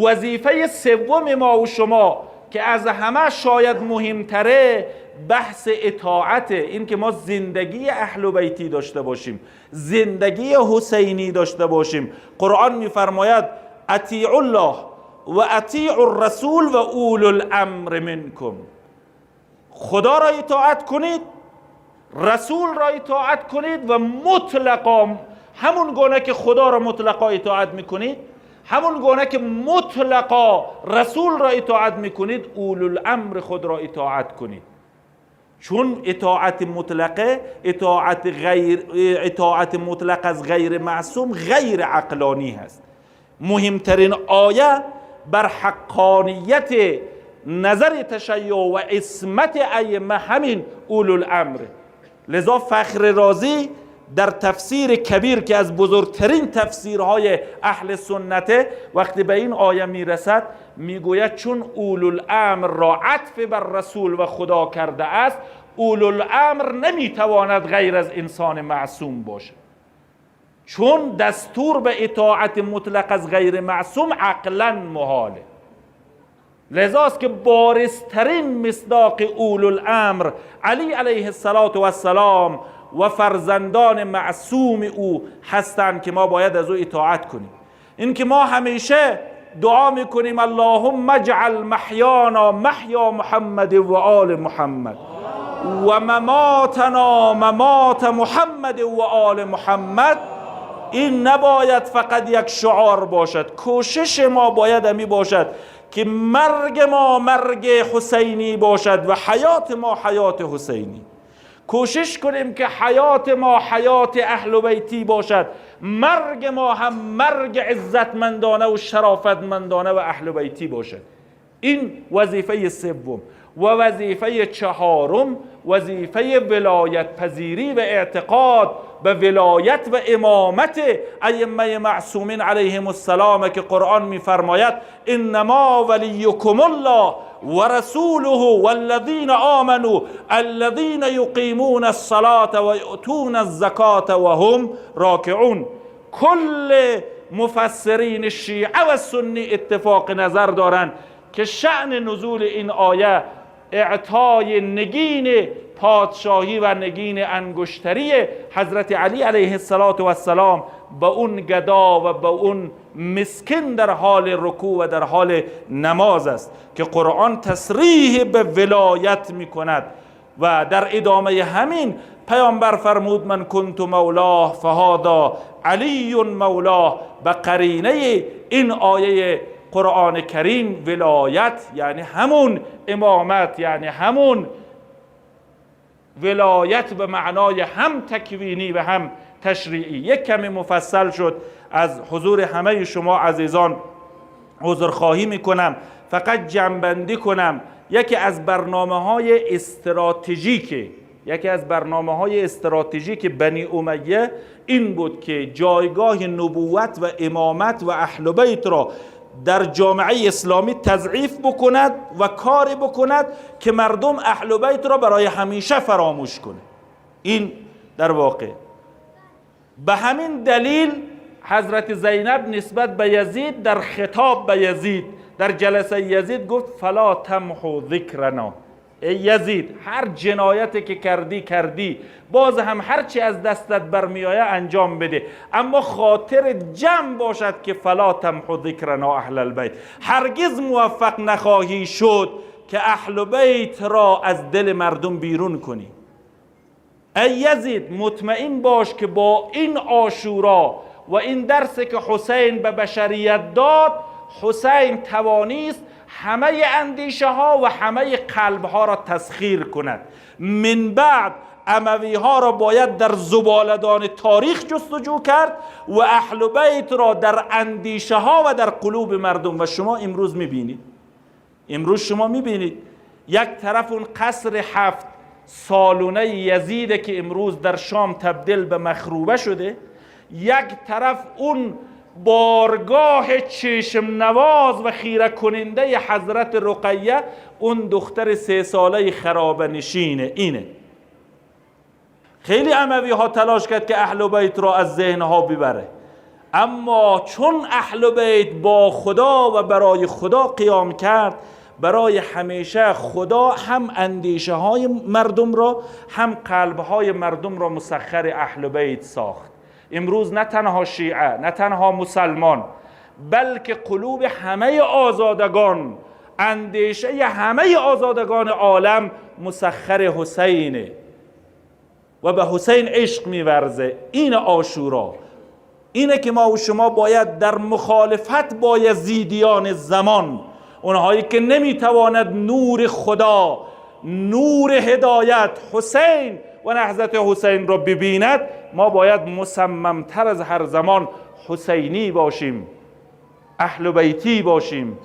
S1: وظیفه سوم ما و شما که از همه شاید مهمتره بحث اطاعت، این که ما زندگی اهل بیتی داشته باشیم، زندگی حسینی داشته باشیم. قرآن میفرماید اطیعوا الله و اطیعوا الرسول و اولو الامر منکم. خدا را اطاعت کنید، رسول را اطاعت کنید و مطلقا همون گونه که خدا را مطلقا اطاعت میکنید، همون گونه که مطلقا رسول را اطاعت میکنید، اولو الامر خود را اطاعت کنید. چون اطاعت مطلقه، اطاعت مطلق از غیر معصوم غیر عقلانی هست. مهمترین آیه بر حقانیت نظر تشیع و عصمت ائمه همین اولو الامر. لذا فخر رازی در تفسیر کبیر که از بزرگترین تفسیرهای اهل سنته وقتی به این آیه میرسد میگوید چون اولو الامر را عطف بر رسول و خدا کرده است، اولو الامر نمیتواند غیر از انسان معصوم باشه، چون دستور به اطاعت مطلق از غیر معصوم عقلا محاله. لذاست که بارزترین مصداق اولو الامر علی علیه السلام و فرزندان معصوم او هستند که ما باید از او اطاعت کنیم. این که ما همیشه دعا میکنیم اللهم اجعل محیانا محیا محمد و آل محمد و مماتنا ممات محمد و آل محمد. این نباید فقط یک شعار باشد، کوشش ما باید همی باشد که مرگ ما مرگ حسینی باشد و حیات ما حیات حسینی. کوشش کنیم که حیات ما حیات اهل بیتی باشد، مرگ ما هم مرگ عزتمندانه و شرافتمندانه و اهل بیتی باشد. این وظیفه سوم. و وظیفه چهارم وظیفه ولایت پذیری و اعتقاد به ولایت و امامت ائمه معصومین علیهم السلام که قرآن میفرماید انما ولیکم الله و رسوله والذین آمنوا الذین یقیمون الصلاة و یؤتون الزکاة و هم راکعون. کل مفسرین شیعه و سنی اتفاق نظر دارند که شأن نزول این آیه اعطای نگین پادشاهی و نگین انگشتری حضرت علی علیه السلام به اون گدا و به اون مسکین در حال رکوع و در حال نماز است که قرآن تصریح به ولایت می کند. و در ادامه همین پیامبر فرمود من کنت مولاه فهذا علی مولاه. به قرینه این آیه قرآن کریم ولایت یعنی همون امامت، یعنی همون ولایت به معنای هم تکوینی و هم تشریعی. یک کمی مفصل شد، از حضور همه شما عزیزان عذرخواهی میکنم. فقط جنبندی کنم یکی از برنامه‌های استراتژیک بنی امیه این بود که جایگاه نبوت و امامت و اهل بیت را در جامعه اسلامی تضعیف بکند و کاری بکند که مردم اهل بیت را برای همیشه فراموش کنه. این در واقع به همین دلیل حضرت زینب نسبت به یزید در خطاب به یزید در جلسه یزید گفت فلا تمحو ذکرنا. ای یزید هر جنایتی که کردی باز هم هر چی از دستت برمیآید انجام بده، اما خاطر جمع باشد که فلا تمحو ذکرنا اهل البیت. هرگز موفق نخواهی شد که اهل بیت را از دل مردم بیرون کنی. ای یزید مطمئن باش که با این عاشورا و این درسی که حسین به بشریت داد، حسین توانیست همه اندیشه ها و همه قلب ها را تسخیر کند. من بعد اموی ها را باید در زبالدان تاریخ جستجو کرد و اهل بیت را در اندیشه ها و در قلوب مردم. و شما امروز میبینید یک طرف اون قصر 7 سالونه یزیده که امروز در شام تبدیل به مخروبه شده، یک طرف اون بارگاه چشم نواز و خیره کننده حضرت رقیه، اون دختر 3 ساله خرابه نشینه. اینه خیلی اموی ها تلاش کرد که اهل بیت را از ذهن ها ببره، اما چون اهل بیت با خدا و برای خدا قیام کرد، برای همیشه خدا هم اندیشه های مردم را هم قلب های مردم را مسخر اهل بیت ساخت. امروز نه تنها شیعه، نه تنها مسلمان، بلکه قلوب همه آزادگان، اندیشه همه آزادگان عالم مسخر حسینه و به حسین عشق می‌ورزه. این عاشورا اینه که ما و شما باید در مخالفت با یزیدیان زمان، اونهایی که نمیتواند نور خدا، نور هدایت حسین و نهضت حسین را ببیند، ما باید مصممتر از هر زمان حسینی باشیم، اهل بیتی باشیم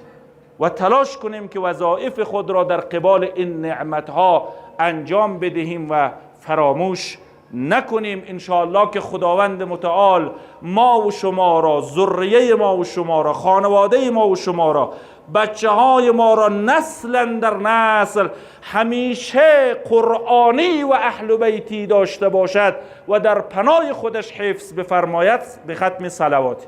S1: و تلاش کنیم که وظایف خود را در قبال این نعمتها انجام بدهیم و فراموش نکنیم. انشاءالله که خداوند متعال ما و شما را، ذریه ما و شما را، خانواده ما و شما را، بچه های ما را نسلا در نسل همیشه قرآنی و اهل بیتی داشته باشد و در پناه خودش حفظ بفرماید. به ختم صلوات.